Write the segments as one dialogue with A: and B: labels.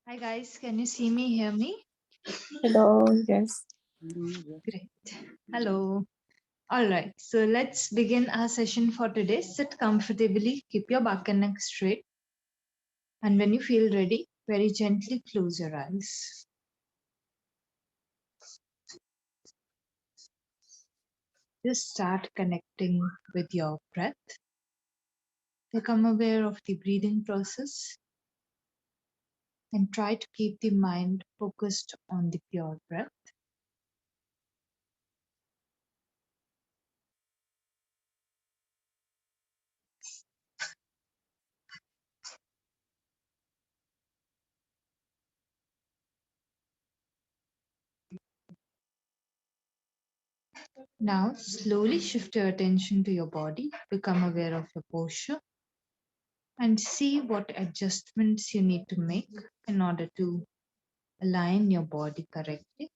A: Hi guys, can you see me, hear me?
B: Hello, yes.
A: Great. Hello. All right, so let's begin our session for today. Sit comfortably, keep your back and neck straight, and when you feel ready, very gently close your eyes. Just start connecting with your breath. Become aware of the breathing process and try to keep the mind focused on the pure breath. Now, slowly shift your attention to your body, become aware of your posture, and see what adjustments you need to make in order to align your body correctly.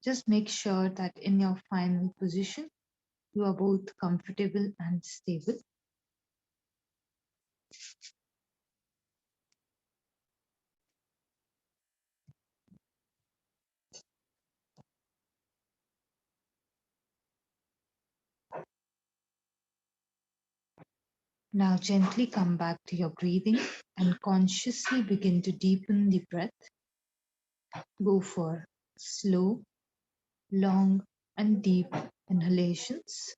A: Just make sure that in your final position, you are both comfortable and stable. Now, gently come back to your breathing and consciously begin to deepen the breath. Go for slow, long, and deep inhalations.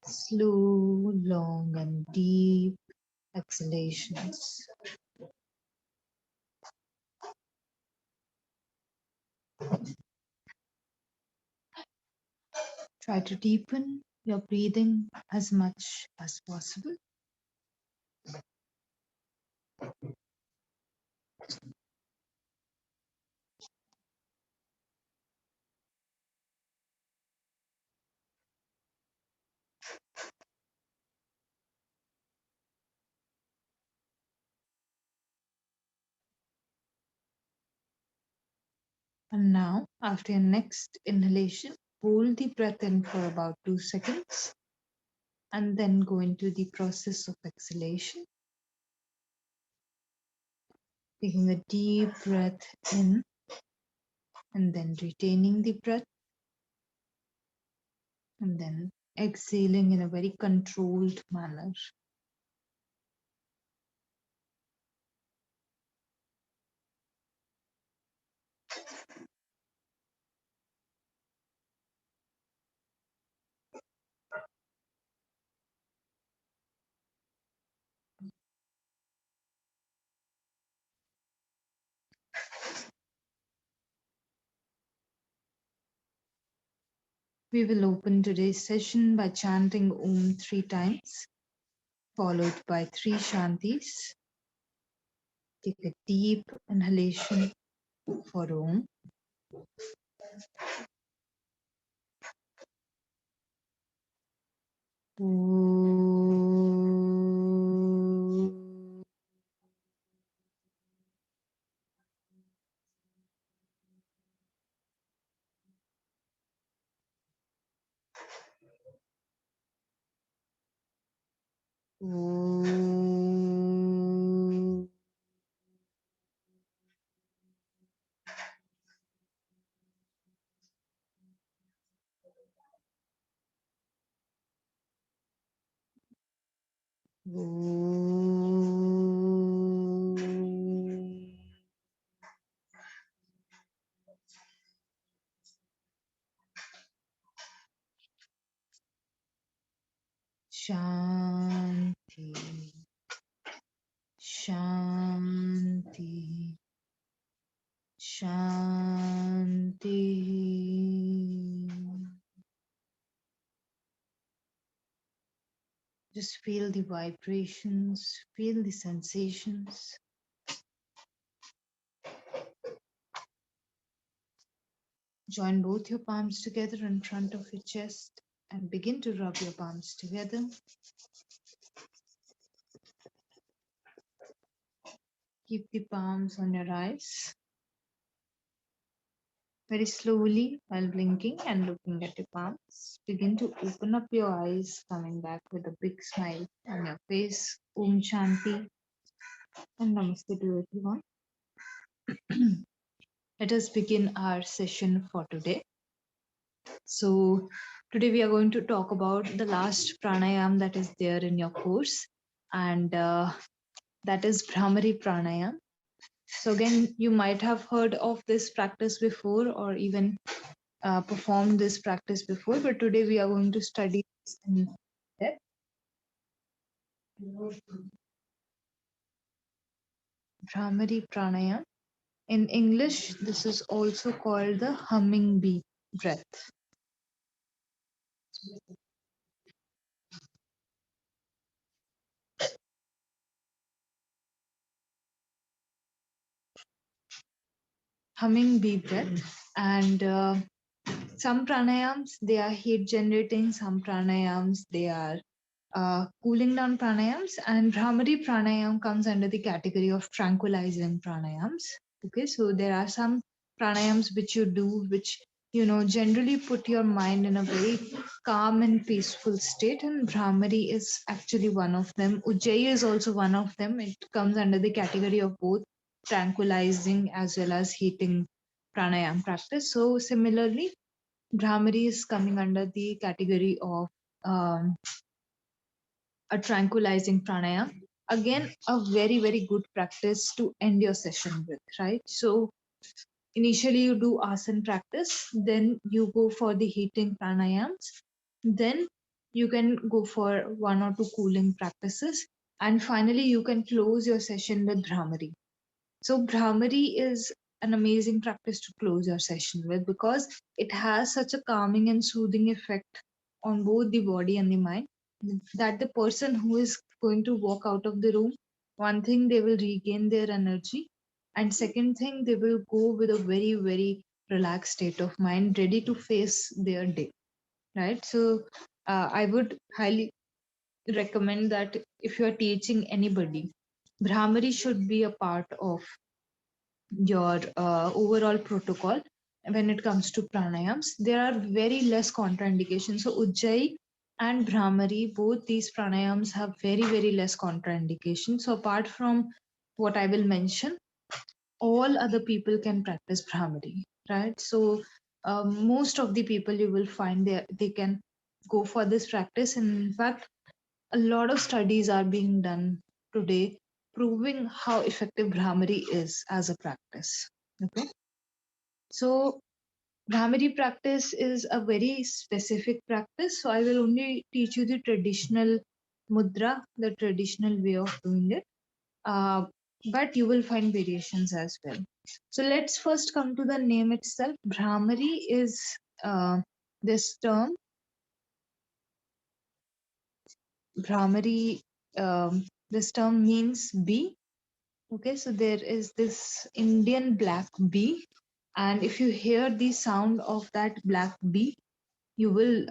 A: Slow, long, and deep exhalations. Try to deepen your breathing as much as possible. And now, after your next inhalation, hold the breath in for about 2 seconds and then go into the process of exhalation. Taking a deep breath in and then retaining the breath and then exhaling in a very controlled manner. We will open today's session by chanting Om 3 times, followed by 3 Shantis. Take a deep inhalation for Om. Shanti, Shanti, Shanti. Just feel the vibrations, feel the sensations. Join both your palms together in front of your chest and begin to rub your palms together. Keep the palms on your eyes. Very slowly, while blinking and looking at your palms, begin to open up your eyes, coming back with a big smile on your face. Om Shanti and Namaste to everyone. Let us begin our session for today. So, today we are going to talk about the last pranayam that is there in your course, and that is Brahmari Pranayam. So, again, you might have heard of this practice before or even performed this practice before, but today we are going to study this in depth. Brahmari Pranayam. In English, this is also called the humming bee breath. Humming bee breath. And some pranayams, they are heat generating, some pranayams, they are cooling down pranayams, and Brahmari Pranayam comes under the category of tranquilizing pranayams. Okay, so there are some pranayams which you do, which generally put your mind in a very calm and peaceful state, and Brahmari is actually one of them. Ujjayi is also one of them. It comes under the category of both tranquilizing as well as heating pranayam practice. So similarly, Brahmari is coming under the category of a tranquilizing pranayam. Again, a very, very good practice to end your session with, right? So initially you do asana practice, then you go for the heating pranayams, then you can go for one or two cooling practices, and finally you can close your session with Brahmari. So Brahmari is an amazing practice to close your session with because it has such a calming and soothing effect on both the body and the mind that the person who is going to walk out of the room, one thing, they will regain their energy, and second thing, they will go with a very, very relaxed state of mind, ready to face their day, right? So I would highly recommend that if you are teaching anybody, Brahmari should be a part of your overall protocol when it comes to pranayams. There are very less contraindications. So Ujjayi and Brahmari, both these pranayams have very, very less contraindications. So apart from what I will mention, all other people can practice Brahmari, right? So most of the people you will find they can go for this practice. And in fact, a lot of studies are being done today proving how effective Brahmari is as a practice. Okay. So Brahmari practice is a very specific practice. So I will only teach you the traditional mudra, the traditional way of doing it. But you will find variations as well. So let's first come to the name itself. Brahmari is this term. Brahmari, this term means bee. Okay, so there is this Indian black bee, and if you hear the sound of that black bee, you will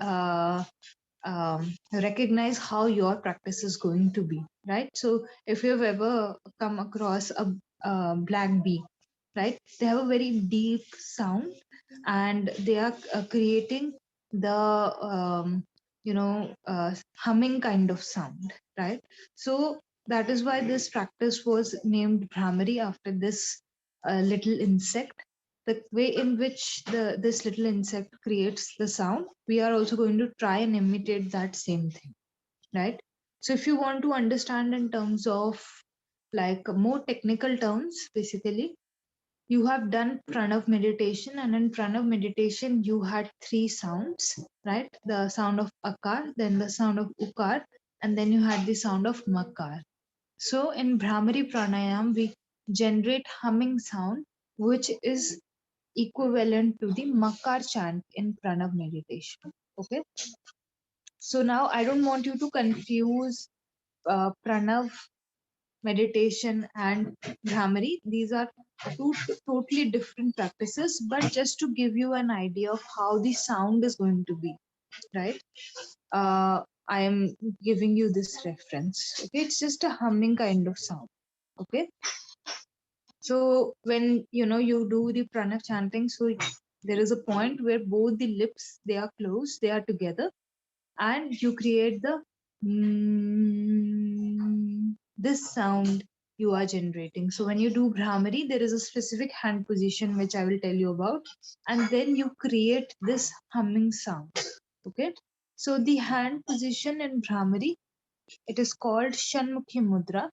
A: recognize how your practice is going to be, right? So if you've ever come across a black bee, right, they have a very deep sound, and they are creating the humming kind of sound, right? So that is why this practice was named Brahmari, after this little insect. The way in which this little insect creates the sound, we are also going to try and imitate that same thing, right? So if you want to understand in terms of like more technical terms, basically you have done pranav meditation, and in pranav meditation you had three sounds, right? The sound of akar, then the sound of ukar, and then you had the sound of makar. So in Brahmari Pranayam, we generate humming sound, which is equivalent to the makar chant in pranav meditation. Okay. So now I don't want you to confuse pranav meditation and Brahmari. These are two totally different practices, but just to give you an idea of how the sound is going to be, right? I am giving you this reference. Okay, it's just a humming kind of sound. Okay, so when you do the pranav chanting, so There is a point where both the lips, they are closed, they are together, and you create the this sound you are generating. So when you do Brahmari, there is a specific hand position which I will tell you about, and then you create this humming sound. Okay. So the hand position in Brahmari, it is called Shanmukhi Mudra.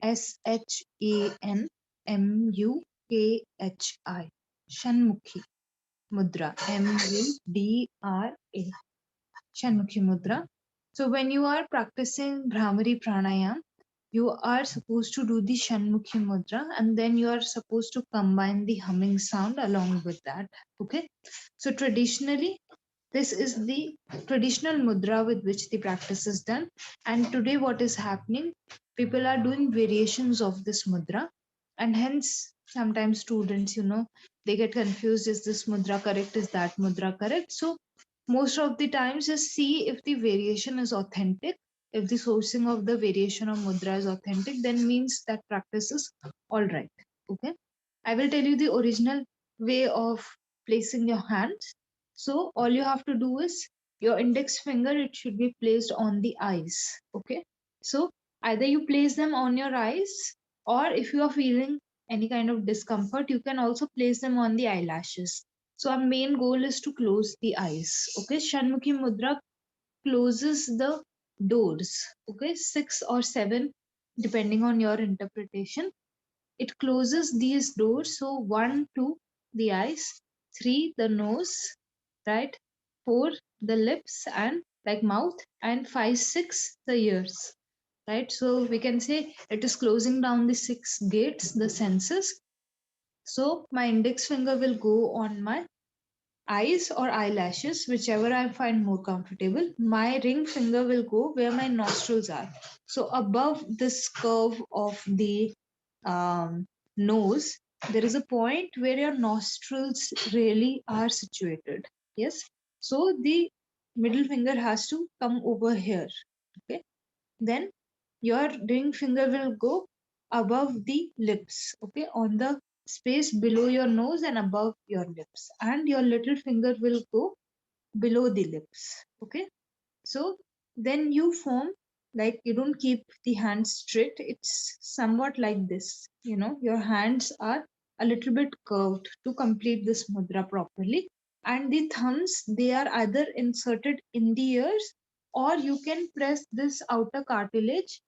A: SHANMUKHI. Shanmukhi Mudra. MUDRA. Shanmukhi Mudra. So when you are practicing Brahmari Pranayam, you are supposed to do the Shanmukhi Mudra, and then you are supposed to combine the humming sound along with that. Okay. So traditionally, this is the traditional mudra with which the practice is done. And today, what is happening? People are doing variations of this mudra, and hence sometimes students, they get confused. Is this mudra correct? Is that mudra correct? So most of the times, just see if the variation is authentic. If the sourcing of the variation of mudra is authentic, then means that practice is all right. Okay. I will tell you the original way of placing your hands. So all you have to do is your index finger, it should be placed on the eyes. Okay. So either you place them on your eyes, or if you are feeling any kind of discomfort, you can also place them on the eyelashes. So our main goal is to close the eyes. Okay. Shanmukhi Mudra closes the doors. Okay. 6 or 7, depending on your interpretation. It closes these doors. So 1, 2, the eyes, 3, the nose, right? 4, the lips and like mouth, and 5, 6, the ears, right? So we can say it is closing down the 6 gates, the senses. So my index finger will go on my eyes or eyelashes, whichever I find more comfortable. My ring finger will go where my nostrils are. So above this curve of the nose, there is a point where your nostrils really are situated. Yes. So the middle finger has to come over here. Okay. Then your ring finger will go above the lips. Okay. On the space below your nose and above your lips. And your little finger will go below the lips. Okay. So then you form, like, you don't keep the hands straight. It's somewhat like this. Your hands are a little bit curved to complete this mudra properly. And the thumbs, they are either inserted in the ears, or you can press this outer cartilage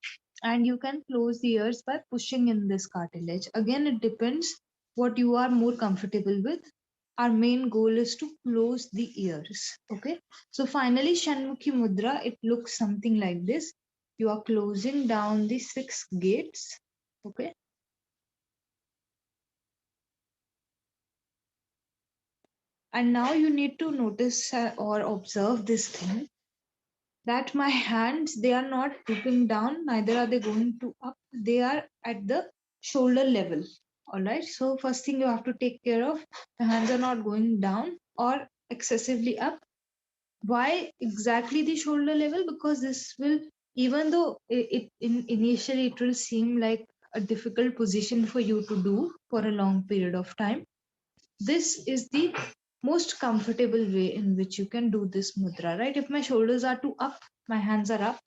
A: and you can close the ears by pushing in this cartilage. Again, it depends what you are more comfortable with. Our main goal is to close the ears. Okay. So finally, Shanmukhi Mudra, it looks something like this. You are closing down the 6 gates. Okay. And now you need to notice or observe this thing, that my hands, they are not drooping down, neither are they going to up. They are at the shoulder level. All right. So first thing you have to take care of, the hands are not going down or excessively up. Why exactly the shoulder level? Because this will, even though initially it will seem like a difficult position for you to do for a long period of time, this is the most comfortable way in which you can do this mudra, right? If my shoulders are too up, my hands are up,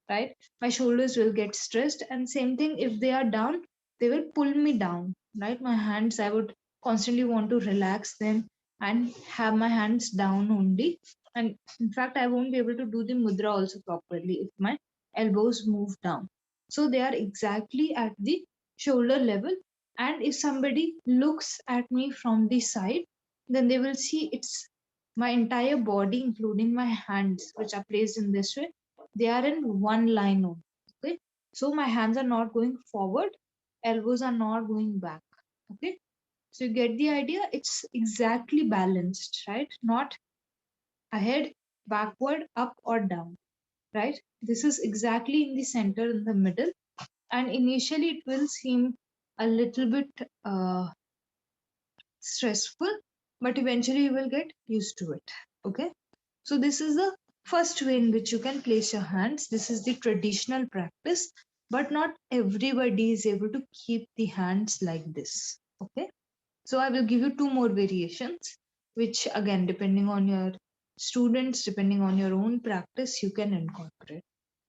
A: right? My shoulders will get stressed, and same thing, if they are down, they will pull me down, right? My hands, I would constantly want to relax them and have my hands down only. And in fact, I won't be able to do the mudra also properly if my elbows move down. So they are exactly at the shoulder level. And if somebody looks at me from the side, then they will see it's my entire body, including my hands, which are placed in this way, they are in one line only. Okay. So my hands are not going forward, elbows are not going back. Okay. So you get the idea. It's exactly balanced, right? Not ahead, backward, up or down, right? This is exactly in the center, in the middle. And initially it will seem a little bit stressful, but eventually you will get used to it. Okay. So this is the first way in which you can place your hands. This is the traditional practice, but not everybody is able to keep the hands like this. Okay, so I will give you two more variations, which again, depending on your students, depending on your own practice, you can incorporate.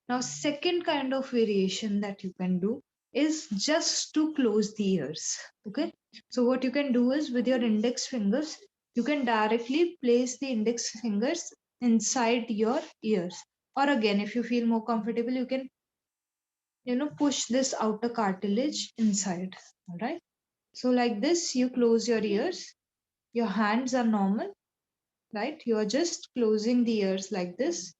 A: Now, second kind of variation that you can do is just to close the ears. Okay, so what you can do is with your index fingers, you can directly place the index fingers inside your ears. Or again, if you feel more comfortable, you can, push this outer cartilage inside. All right. So like this, you close your ears. Your hands are normal, right? You are just closing the ears like this,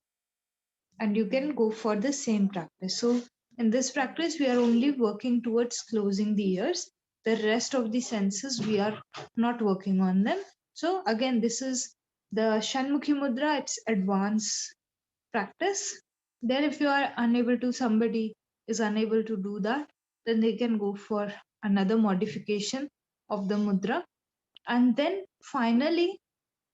A: and you can go for the same practice. So in this practice, we are only working towards closing the ears. The rest of the senses, we are not working on them. So again, this is the Shanmukhi Mudra. It's advanced practice. Then if you are unable to, somebody is unable to do that, then they can go for another modification of the mudra. And then finally,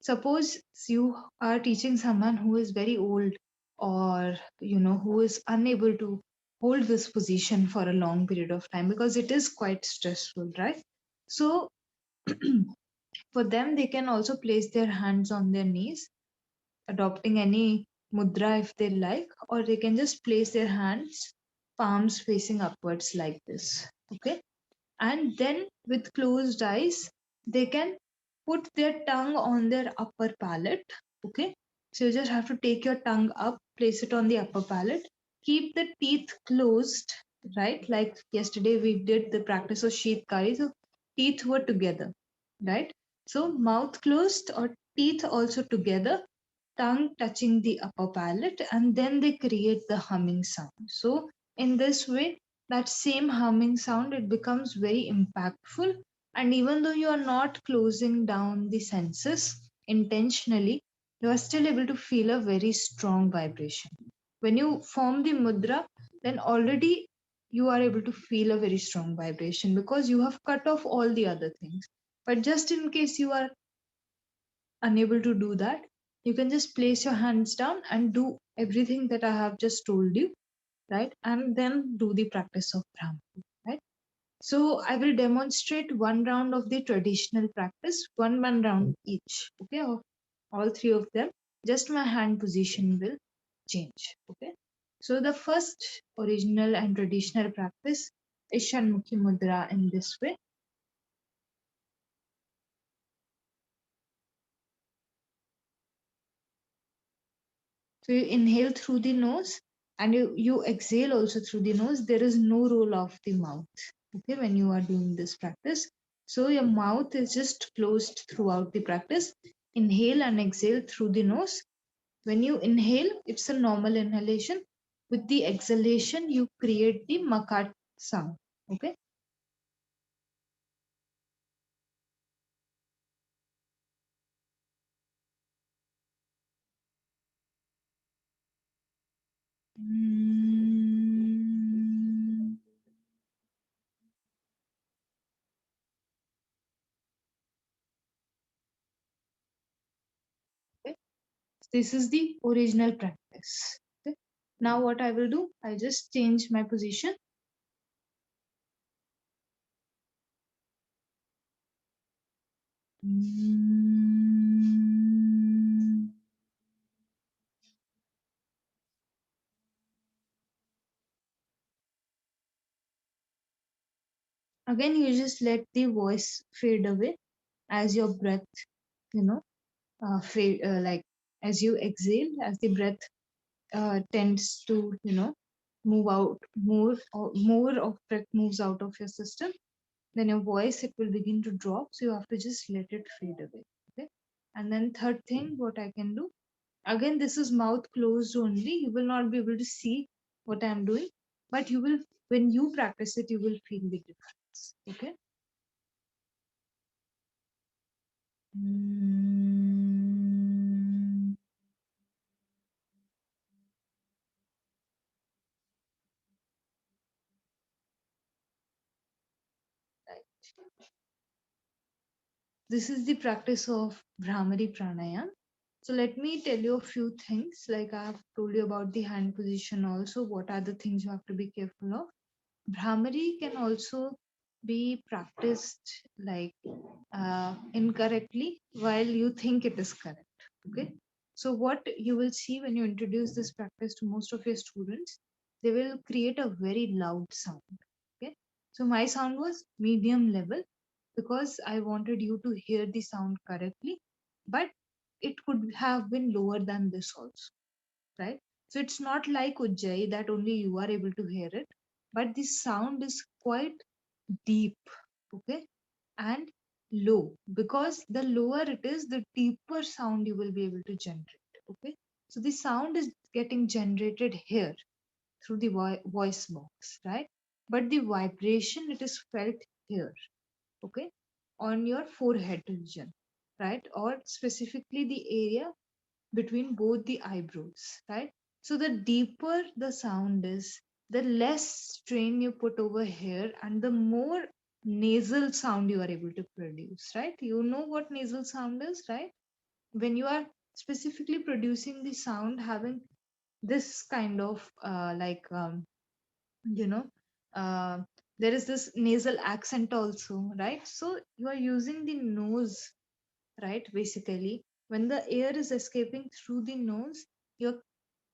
A: suppose you are teaching someone who is very old, or who is unable to hold this position for a long period of time, because it is quite stressful, right? So for them, they can also place their hands on their knees, adopting any mudra if they like, or they can just place their hands palms facing upwards like this. Okay, and then with closed eyes, they can put their tongue on their upper palate. Okay, so you just have to take your tongue up, place it on the upper palate, keep the teeth closed, right? Like yesterday we did the practice of 𝐁𝐡𝐫𝐴, so teeth were together, right? So mouth closed or teeth also together, tongue touching the upper palate, and then they create the humming sound. So in this way, that same humming sound, it becomes very impactful. And even though you are not closing down the senses intentionally, you are still able to feel a very strong vibration. When you form the mudra, then already you are able to feel a very strong vibration, because you have cut off all the other things. But just in case you are unable to do that, you can just place your hands down and do everything that I have just told you, right? And then do the practice of Brahmari, right? So I will demonstrate one round of the traditional practice, one round each, okay, of all three of them. Just my hand position will change, okay. So the first original and traditional practice is Shanmukhi Mudra in this way. So you inhale through the nose, and you exhale also through the nose. There is no roll of the mouth, okay, when you are doing this practice. So your mouth is just closed throughout the practice. Inhale and exhale through the nose. When you inhale, it's a normal inhalation. With the exhalation, you create the makat sound, okay. Okay. This is the original practice. Okay. Now what I will do, I just change my position. Again, you just let the voice fade away as your breath, you know, fade, like as you exhale, as the breath tends to, move out more, or more of breath moves out of your system, then your voice, it will begin to drop. So you have to just let it fade away. Okay. And then third thing, what I can do, again, this is mouth closed only. You will not be able to see what I'm doing, but you will, when you practice it, you will feel the difference. Okay. Mm, right. This is the practice of Brahmari Pranayam. So let me tell you a few things. Like I have told you about the hand position also. What are the things you have to be careful of? Brahmari can also be practiced like incorrectly while you think it is correct. Okay. So what you will see when you introduce this practice to most of your students, they will create a very loud sound. Okay. So my sound was medium level because I wanted you to hear the sound correctly, but it could have been lower than this also, right? So it's not like Ujjayi that only you are able to hear it, but the sound is quite deep, okay, and low, because the lower it is, the deeper sound you will be able to generate, okay. So the sound is getting generated here through the voice box, right? But the vibration, it is felt here, okay, on your forehead region, right? Or specifically the area between both the eyebrows, right? So the deeper the sound is, the less strain you put over here and the more nasal sound you are able to produce, right? You know what nasal sound is, right? When you are specifically producing the sound having this kind of you know uh, there is this nasal accent also, right? So you are using the nose, right? Basically, when the air is escaping through the nose, you're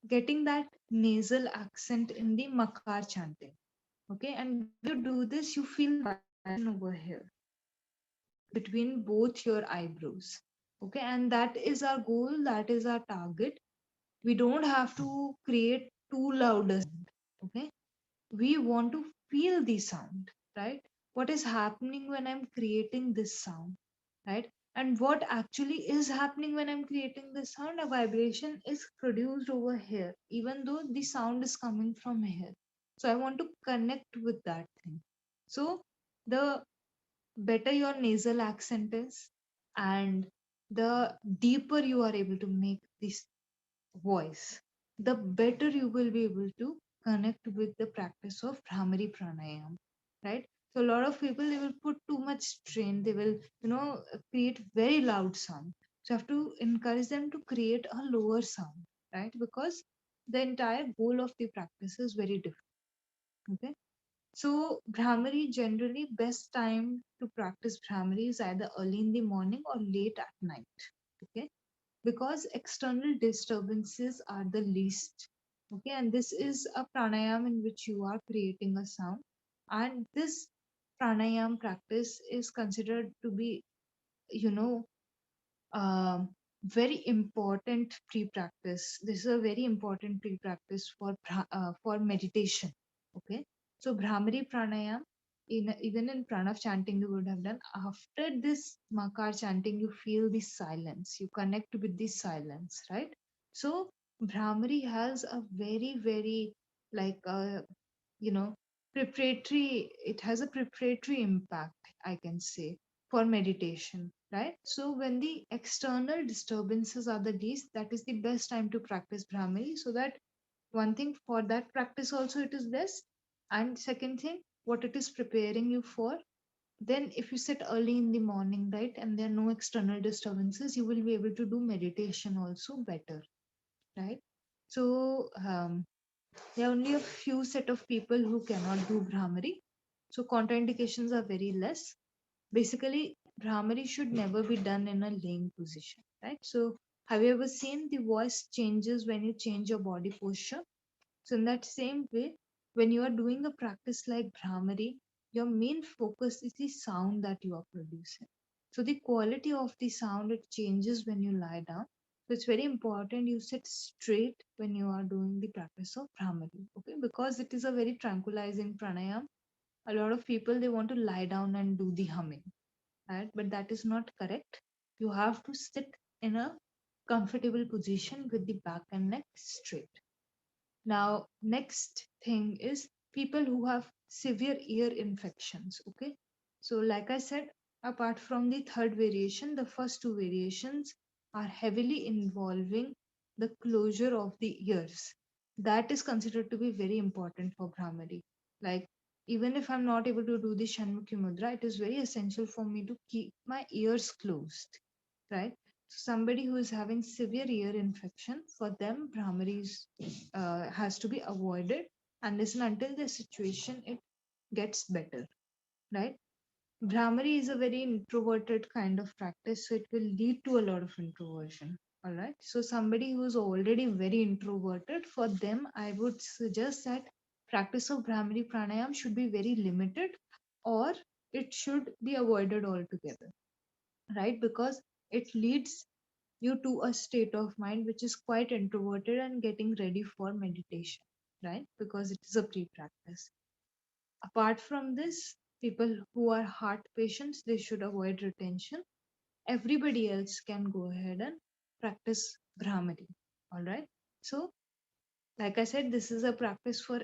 A: getting that nasal accent in the makar chanting, okay. And when you do this, you feel the vibration over here between both your eyebrows, okay. And that is our goal, that is our target. We don't have to create too loud a sound, okay. We want to feel the sound, right? What is happening when I'm creating this sound, right? And what actually is happening when I'm creating this sound? A vibration is produced over here, even though the sound is coming from here. So I want to connect with that thing. So the better your nasal accent is, and the deeper you are able to make this voice, the better you will be able to connect with the practice of Brahmari Pranayam, right? So a lot of people, they will put too much strain, they will, create very loud sound. So you have to encourage them to create a lower sound, right? Because the entire goal of the practice is very different. Okay. So Brahmari, generally best time to practice Brahmari is either early in the morning or late at night. Okay, because external disturbances are the least, okay. And this is a pranayam in which you are creating a sound, and this pranayam practice is considered to be, you know um, very important pre-practice. This is a very important pre-practice for for meditation. Okay, so Brahmari Pranayam, even in pranav chanting you would have done. After this makar chanting, you feel the silence. You connect with the silence, right? So Brahmari has a very like you know preparatory. It has a preparatory impact, I can say, for meditation, right? So when the external disturbances are the least, that is the best time to practice Brahmari. So that one thing, for that practice also it is best, and second thing, what it is preparing you for. Then if you sit early in the morning, right, and there are no external disturbances, you will be able to do meditation also better, right? So there are only a few set of people who cannot do Brahmari. So contraindications are very less. Basically, Brahmari should never be done in a laying position, right? So have you ever seen the voice changes when you change your body posture? So in that same way, when you are doing a practice like Brahmari, your main focus is the sound that you are producing. So the quality of the sound, it changes when you lie down. So it's very important you sit straight when you are doing the practice of Brahmari, okay? Because it is a very tranquilizing pranayam. A lot of people, they want to lie down and do the humming, right? But that is not correct. You have to sit in a comfortable position with the back and neck straight. Now, next thing is people who have severe ear infections. Okay. So, like I said, apart from the third variation, the first two variations are heavily involving the closure of the ears. That is considered to be very important for Brahmari. Like, even if I'm not able to do the Shanmukhi Mudra, it is very essential for me to keep my ears closed, right? So somebody who is having severe ear infection, for them, Brahmari has to be avoided unless and until the situation it gets better, right? Brahmari is a very introverted kind of practice, so it will lead to a lot of introversion. All right. So somebody who is already very introverted, for them, I would suggest that practice of Brahmari Pranayam should be very limited, or it should be avoided altogether, right? Because it leads you to a state of mind which is quite introverted and getting ready for meditation, right? Because it is a pre-practice. Apart from this, people who are heart patients, they should avoid retention. Everybody else can go ahead and practice Brahmari. All right. So, like I said, this is a practice for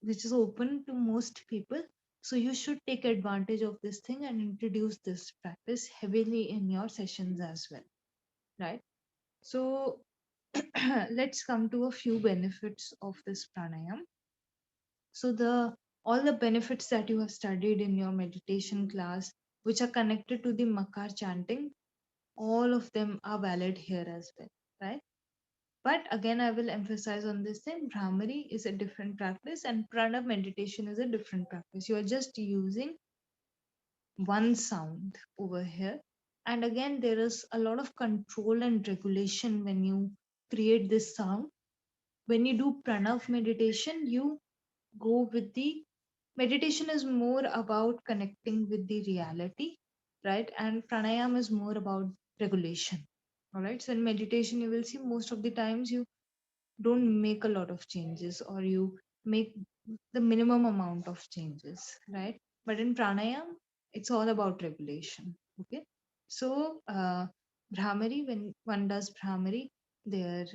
A: which is open to most people. So you should take advantage of this thing and introduce this practice heavily in your sessions as well. Right. So let's come to a few benefits of this pranayam. So the all the benefits that you have studied in your meditation class, which are connected to the makar chanting, all of them are valid here as well, right? But again, I will emphasize on this thing: Brahmari is a different practice, and prana meditation is a different practice. You are just using one sound over here. And again, there is a lot of control and regulation when you create this sound. When you do pranav meditation, you go with the meditation is more about connecting with the reality, right? And pranayam is more about regulation. All right. So in meditation, you will see most of the times you don't make a lot of changes, or you make the minimum amount of changes, right? But in pranayam, it's all about regulation. Okay. So Brahmari, when one does Brahmari, their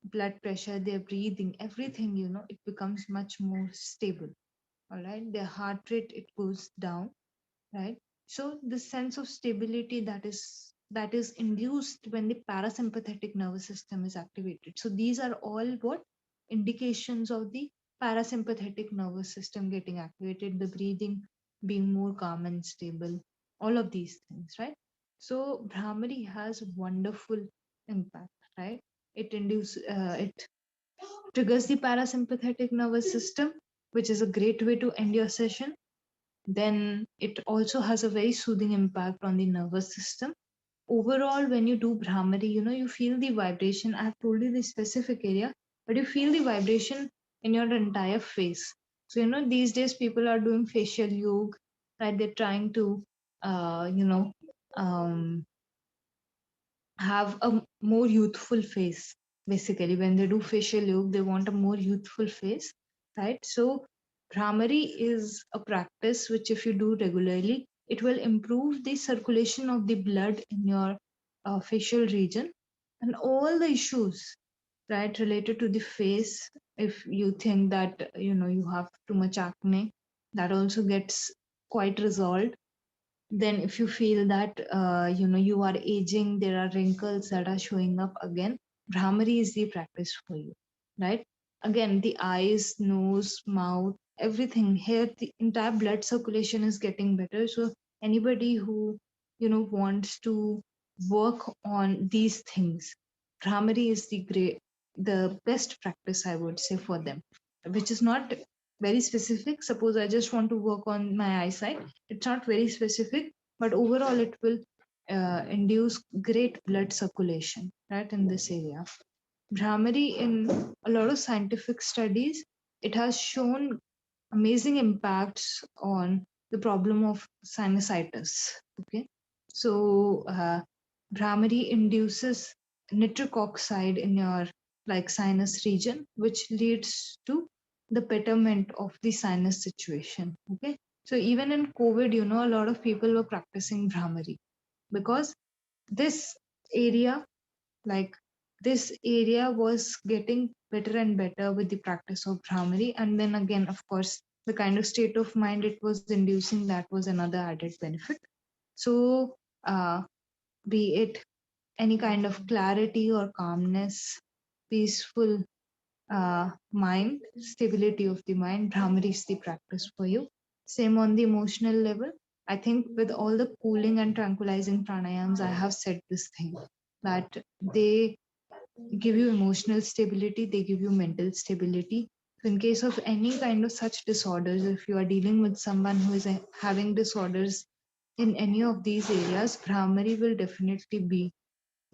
A: blood pressure, their breathing, everything, it becomes much more stable. All right. Their heart rate, it goes down, right? So the sense of stability that is induced when the parasympathetic nervous system is activated. So these are all what indications of the parasympathetic nervous system getting activated, the breathing being more calm and stable, all of these things, right? So Brahmari has wonderful impact, right? It triggers the parasympathetic nervous system, which is a great way to end your session. Then it also has a very soothing impact on the nervous system. Overall, when you do Brahmari, you feel the vibration. I have told you the specific area, but you feel the vibration in your entire face. So, these days people are doing facial yoga, right? They're trying to, uh, you know, um, have a more youthful face. Basically, when they do facial yoga, they want a more youthful face, right? So Brahmari is a practice which, if you do regularly, it will improve the circulation of the blood in your facial region, and all the issues, right, related to the face. If you think that you have too much acne, that also gets quite resolved. Then if you feel that you are aging, there are wrinkles that are showing up again, Brahmari is the practice for you, right? Again, the eyes, nose, mouth, everything here, the entire blood circulation is getting better. So anybody who wants to work on these things, Brahmari is the best practice, I would say, for them, which is not very specific. Suppose I just want to work on my eyesight, it's not very specific, but overall it will induce great blood circulation, right, in this area. Brahmari, in a lot of scientific studies, it has shown amazing impacts on the problem of sinusitis. Okay, so Brahmari induces nitric oxide in your sinus region, which leads to the betterment of the sinus situation. Okay, so even in COVID, a lot of people were practicing Brahmari, because this area, like this area was getting better and better with the practice of Brahmari. And then again, of course, the kind of state of mind it was inducing, that was another added benefit. So be it any kind of clarity or calmness, peaceful mind, stability of the mind, Brahmari is the practice for you. Same on the emotional level. I think with all the cooling and tranquilizing pranayams, I have said this thing that they give you emotional stability, they give you mental stability. So, in case of any kind of such disorders, if you are dealing with someone who is having disorders in any of these areas, Brahmari will definitely be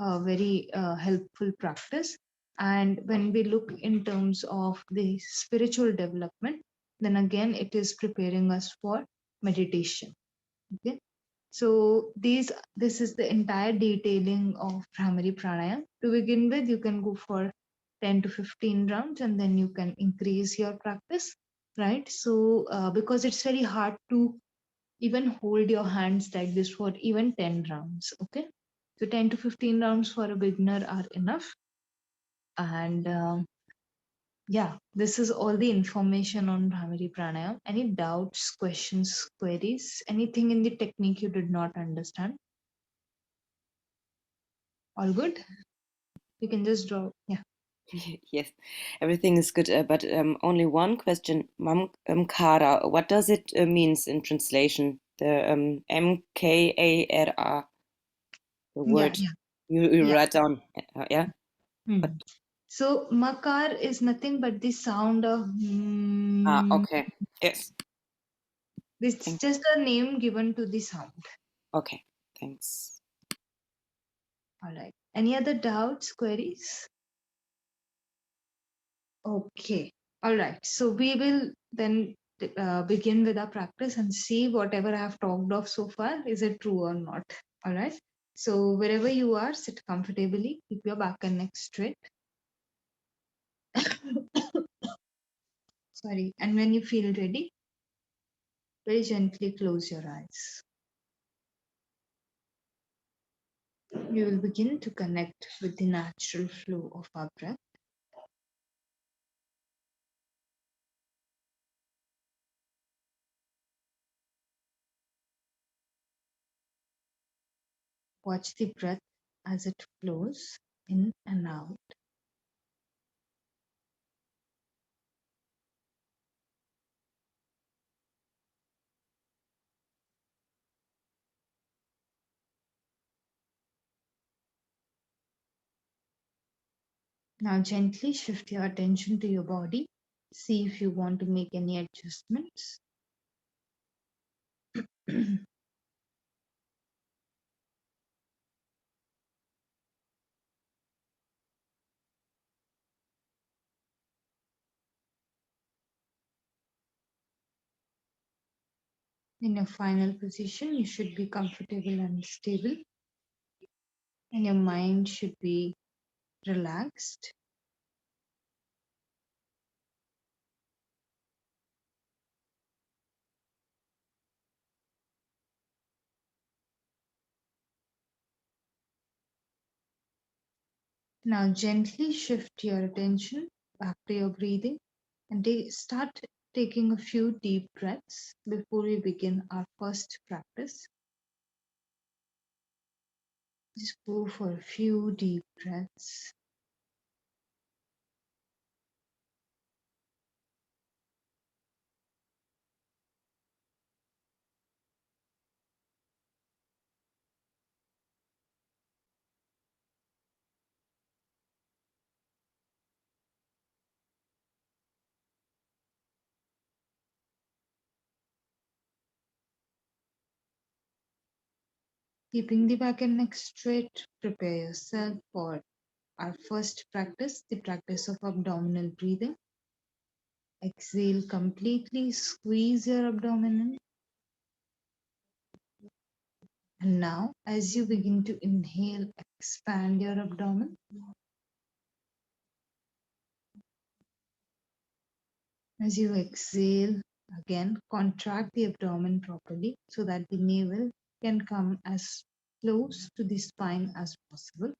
A: a very helpful practice. And when we look in terms of the spiritual development, then again, it is preparing us for meditation. Okay. So this is the entire detailing of Brahmari Pranayam. To begin with, you can go for 10 to 15 rounds and then you can increase your practice, right? So because it's very hard to even hold your hands like this for even 10 rounds, okay? So 10 to 15 rounds for a beginner are enough. And yeah, this is all the information on Brahmari Pranayam. Any doubts, questions, queries, anything in the technique you did not understand? All good? You can just draw. Yeah.
C: Yes, everything is good, but only one question. Kara, what does it means in translation? The MKARA, the word you
A: Yeah.
C: write down, yeah?
A: Hmm. So makar is nothing but the sound of
C: Okay. Yes.
A: It's just a name given to the sound.
C: Okay, thanks.
A: All right. Any other doubts, queries? Okay. All right. So we will then begin with our practice and see whatever I have talked of so far, is it true or not? All right. So wherever you are, sit comfortably, keep your back and neck straight. Sorry. And when you feel ready, very gently close your eyes. We will begin to connect with the natural flow of our breath. Watch the breath as it flows in and out. Now gently shift your attention to your body. See if you want to make any adjustments. In your final position, you should be comfortable and stable, and your mind should be relaxed. Now gently shift your attention back to your breathing and start taking a few deep breaths before we begin our first practice. Just go for a few deep breaths. Keeping the back and neck straight, prepare yourself for our first practice, the practice of abdominal breathing. Exhale completely, squeeze your abdomen. And now, as you begin to inhale, expand your abdomen. As you exhale, again, contract the abdomen properly so that the navel can come as close to the spine as possible.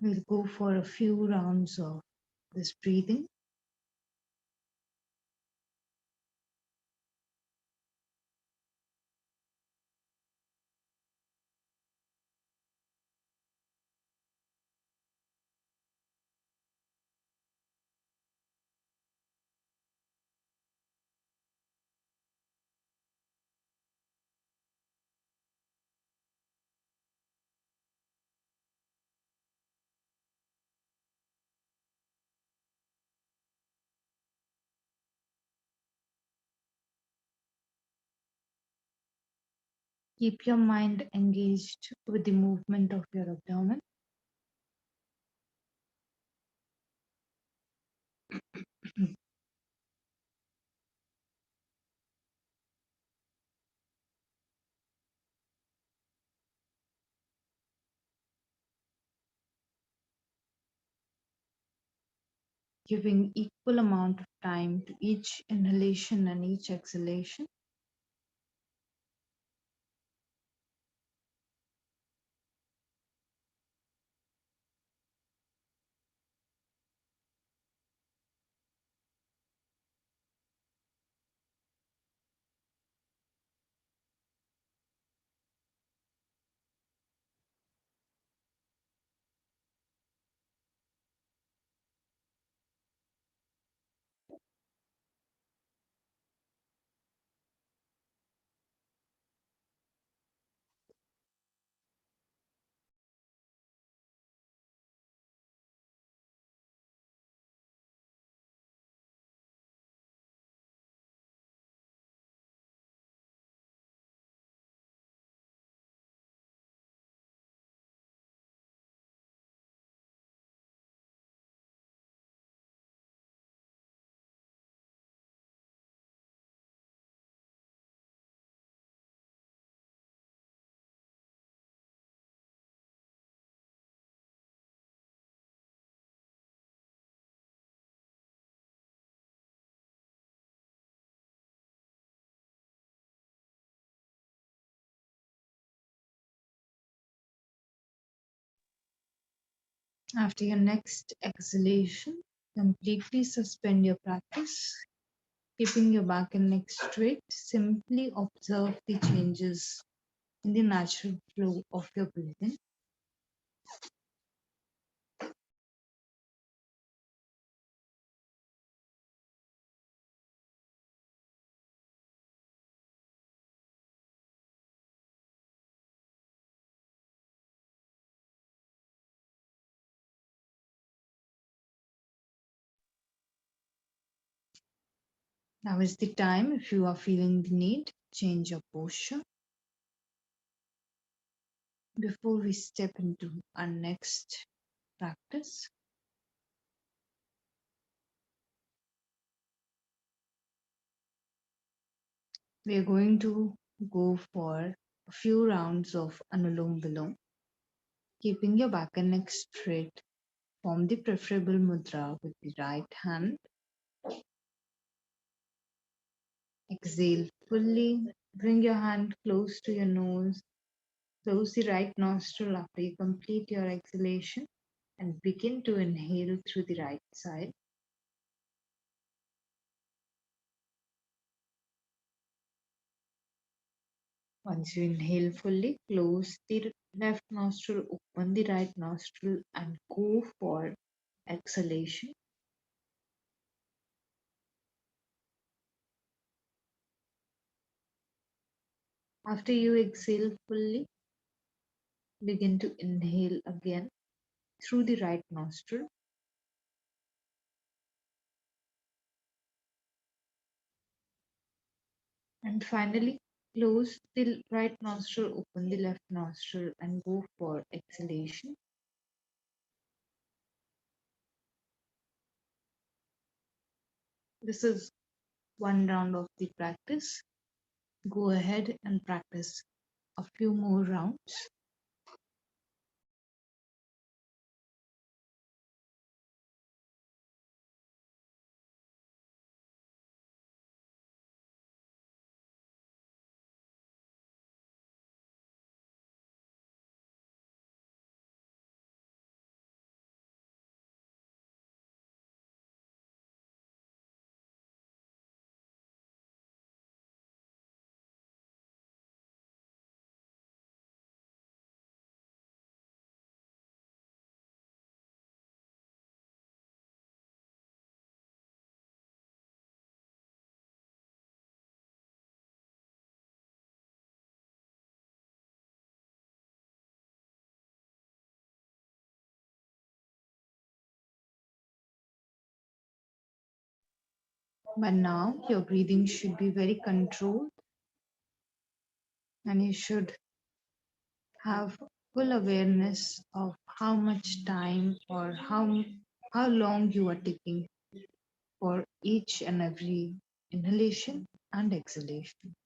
A: We'll go for a few rounds of this breathing. Keep your mind engaged with the movement of your abdomen. Giving equal amount of time to each inhalation and each exhalation. After your next exhalation, completely suspend your practice, keeping your back and neck straight. Simply observe the changes in the natural flow of your breathing. Now is the time, if you are feeling the need, change your posture. Before we step into our next practice, we are going to go for a few rounds of Anulom Vilom. Keeping your back and neck straight, form the preferable mudra with the right hand. Exhale fully. Bring your hand close to your nose. Close the right nostril after you complete your exhalation and begin to inhale through the right side. Once you inhale fully, close the left nostril, open the right nostril, and go for exhalation. After you exhale fully, begin to inhale again through the right nostril. And finally, close the right nostril, open the left nostril, and go for exhalation. This is one round of the practice. Go ahead and practice a few more rounds. But now your breathing should be very controlled. And you should have full awareness of how much time or how long you are taking for each and every inhalation and exhalation.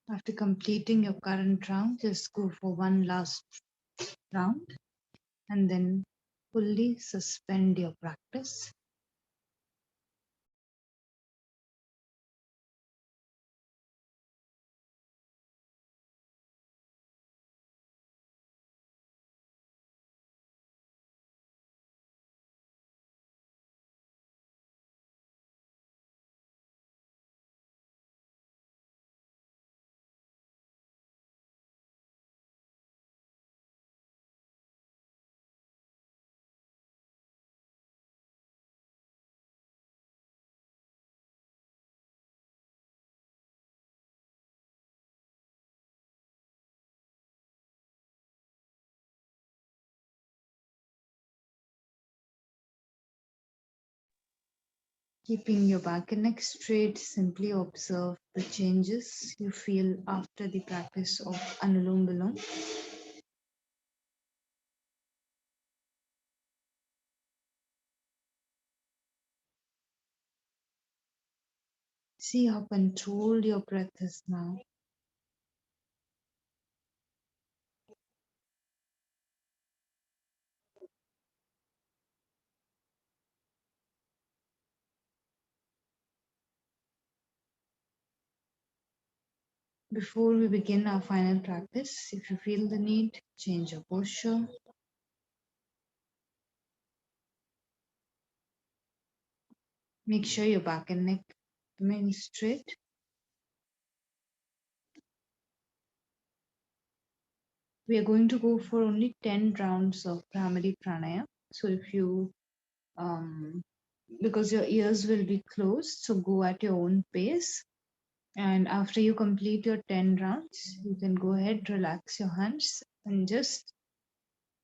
A: After completing your current round, just go for one last round and then fully suspend your practice. Keeping your back and neck straight, simply observe the changes you feel after the practice of Anulom Vilom. See how controlled your breath is now. Before we begin our final practice, if you feel the need, change your posture. Make sure your back and neck remain straight. We are going to go for only 10 rounds of Brahmari Pranayam. So if you, because your ears will be closed, so go at your own pace. And after you complete your 10 rounds, you can go ahead, relax your hands and just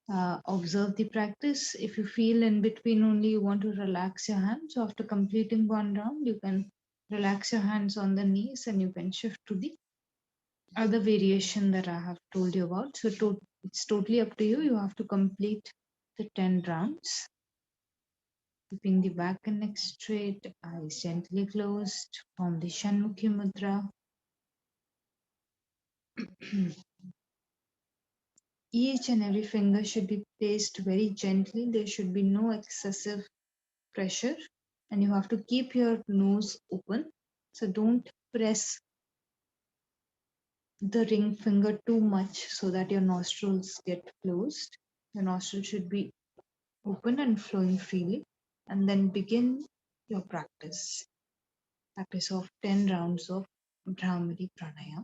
A: observe the practice. If you feel in between only you want to relax your hands, so after completing one round, you can relax your hands on the knees and you can shift to the other variation that I have told you about. So it's totally up to you. You have to complete the 10 rounds. Keeping the back and neck straight, eyes gently closed, form the Shanmukhi Mudra. Each and every finger should be placed very gently. There should be no excessive pressure, and you have to keep your nose open. So don't press the ring finger too much so that your nostrils get closed. Your nostrils should be open and flowing freely. And then begin your practice. Practice of 10 rounds of Brahmari Pranayam.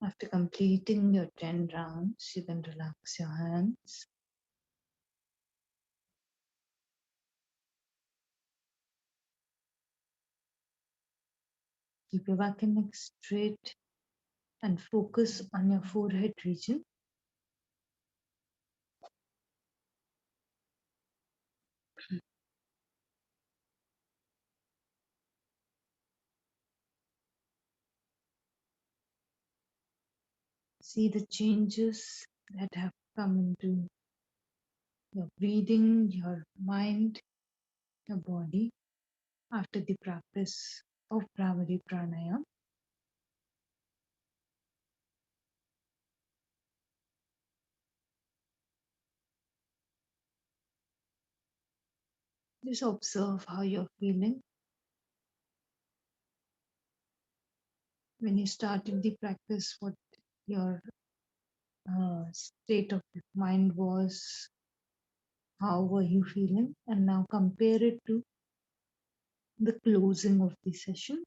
A: After completing your 10 rounds, you can relax your hands. Keep your back and neck straight and focus on your forehead region. See the changes that have come into your breathing, your mind, your body after the practice of Brahmari Pranayam. Just observe how you're feeling. When you started the practice, what your state of mind was, how were you feeling, and now compare it to the closing of the session.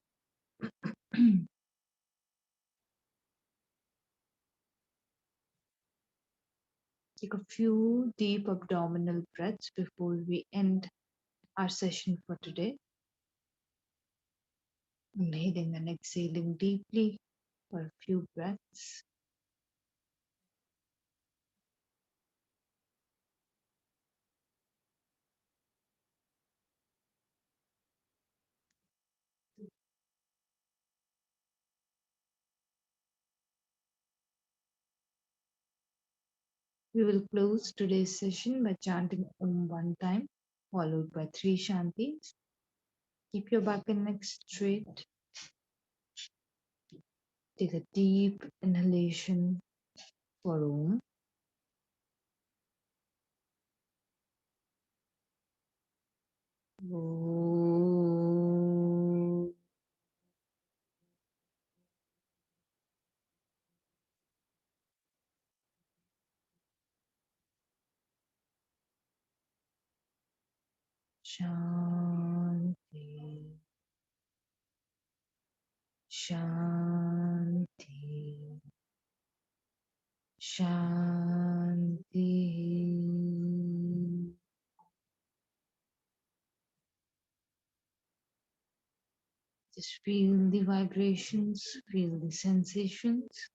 A: Take a few deep abdominal breaths before we end our session for today. Inhaling and exhaling deeply for a few breaths. We will close today's session by chanting Om one time, followed by 3 Shantis. Keep your back and neck straight. Take a deep inhalation for Om. Om. Shanti. Shanti. Shanti. Just feel the vibrations, feel the sensations.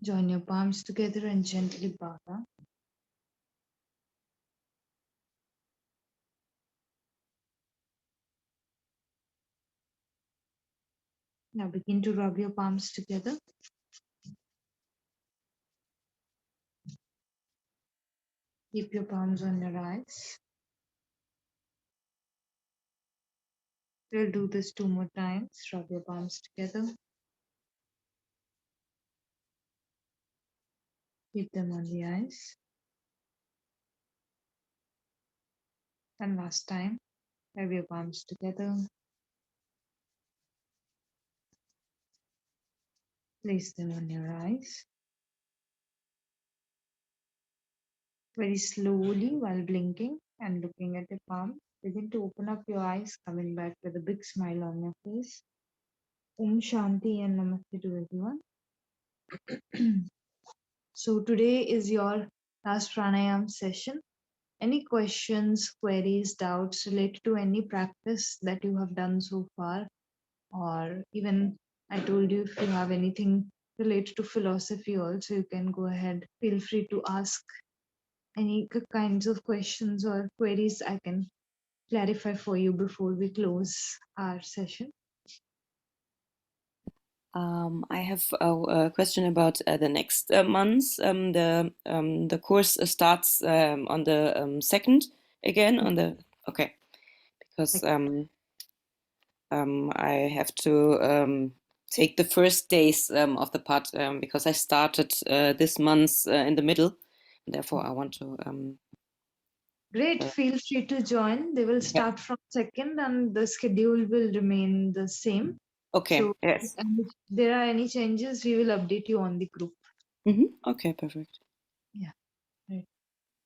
A: Join your palms together and gently bow down. Now begin to rub your palms together. Keep your palms on your eyes. We'll do this 2 more times. Rub your palms together. Keep them on the eyes. And last time, rub your palms together. Place them on your eyes. Very slowly while blinking and looking at your palm, begin to open up your eyes, coming back with a big smile on your face. Om Shanti and Namaste to everyone. So today is your last pranayam session. Any questions, queries, doubts related to any practice that you have done so far? Or even I told you, if you have anything related to philosophy also, you can go ahead. Feel free to ask any kinds of questions or queries I can clarify for you before we close our session.
C: I have a question about the next months. The course starts on the 2nd again on the because I have to take the first days of the part because I started this month in the middle. Therefore, I want to.
A: Great, feel free to join. They will start from 2nd and the schedule will remain the same.
C: Okay,
A: So
C: yes.
A: if there are any changes, we will update you on the group.
C: Okay, perfect.
A: Yeah, right.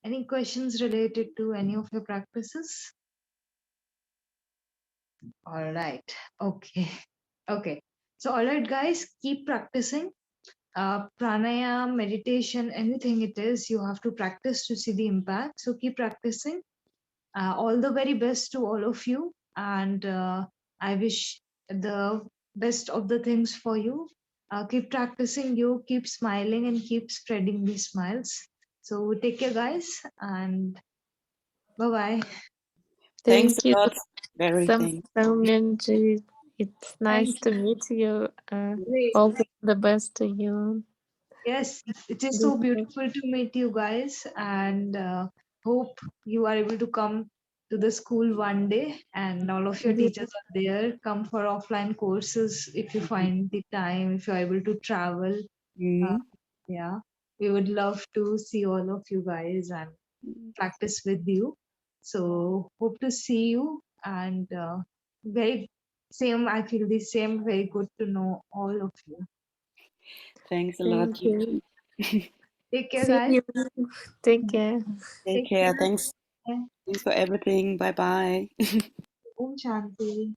A: Any questions related to any of your practices? All right. Okay. Okay. So, all right, guys, keep practicing. Pranayam, meditation, anything it is, you have to practice to see the impact. So, keep practicing. All the very best to all of you. And I wish the best of the things for you. Keep practicing, you keep smiling and keep spreading these smiles. So, take care, guys, and bye bye.
C: Thanks
B: Thank
C: a
B: you,
C: lot. Very thanks.
B: Samyanji. It's nice
A: Thank
B: to meet you.
A: you.
B: All the best to you.
A: Yes, it is so beautiful to meet you guys, and hope you are able to come to the school one day, and all of your teachers are there. Come for offline courses if you find the time, if you're able to travel. Uh,
C: Mhm.
A: yeah, we would love to see all of you guys and practice with you. So hope to see you, and very same. I feel the same. Very good to know all of you.
C: Thanks a lot.
B: Thank
C: You
B: you.
C: too.
A: Take care,
B: See
A: guys.
B: you. Take care.
C: Take
A: Take
C: care.
A: care.
C: Thanks for everything. Bye bye.
A: Om Shanti.